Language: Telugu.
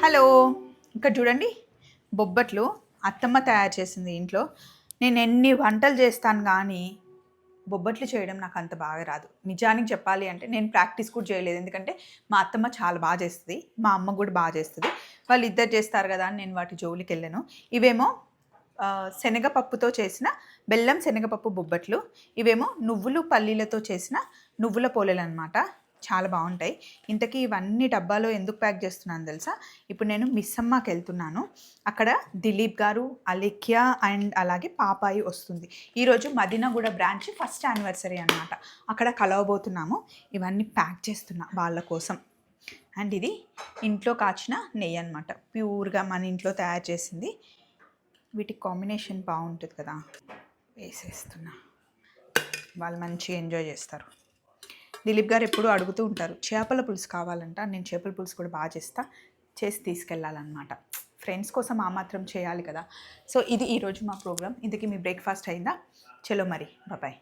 హలో! ఇక్కడ చూడండి బొబ్బట్లు అత్తమ్మ తయారు చేసింది ఇంట్లో. నేను ఎన్ని వంటలు చేస్తాను గానీ, బొబ్బట్లు చేయడం నాకు అంత బాగా రాదు. నిజానికి చెప్పాలి అంటే నేను ప్రాక్టీస్ కూడా చేయలేదు. ఎందుకంటే మా అత్తమ్మ చాలా చేస్తది. మా అమ్మ కూడా చేస్తది. వాళ్ళిద్దరు చేస్తారు కదా అని నేను వాటి జోలికెళ్ళను. ఇవేమో శనగపప్పుతో చేసిన బెల్లం శనగపప్పు బొబ్బట్లు. ఇవేమో నువ్వులు, పల్లీలతో చేసిన నువ్వుల పోలేలనమాట. చాలా బావుంటాయి. ఇంతకీ ఇవన్నీ డబ్బాలో ఎందుకు ప్యాక్ చేస్తున్నానో తెలుసా? ఇప్పుడు నేను మిస్సమ్మకెళ్తున్నాను. అక్కడ దిలీప్ గారు, అలేఖ్య అండ్ అలాగే పాపాయి వస్తుంది. ఈరోజు మదీనాగూడ బ్రాంచ్ ఫస్ట్ యానివర్సరీ అనమాట. అక్కడ కలవబోతున్నాము. ఇవన్నీ ప్యాక్ చేస్తున్నా వాళ్ళ కోసం. అండ్ ఇది ఇంట్లో కాచిన నెయ్యి అనమాట. ప్యూర్‌గా మన ఇంట్లో తయారు చేసింది. వీటికి కాంబినేషన్ బాగుంటుంది కదా, వేసేస్తున్నా. వాళ్ళు మంచిగా ఎంజాయ్ చేస్తారు. దిలీప్ గారు ఎప్పుడూ అడుగుతూ ఉంటారు చేపల పులుసు కావాలంట. నేను చేపల పులుసు కూడా చేసి తీసుకెళ్ళాలన్నమాట. ఫ్రెండ్స్ కోసం ఆ మాత్రం చేయాలి కదా. సో ఇది ఈరోజు మా ప్రోగ్రామ్. ఇంతకీ మీ బ్రేక్ఫాస్ట్ అయిందా? చలో మరి, బాయ్.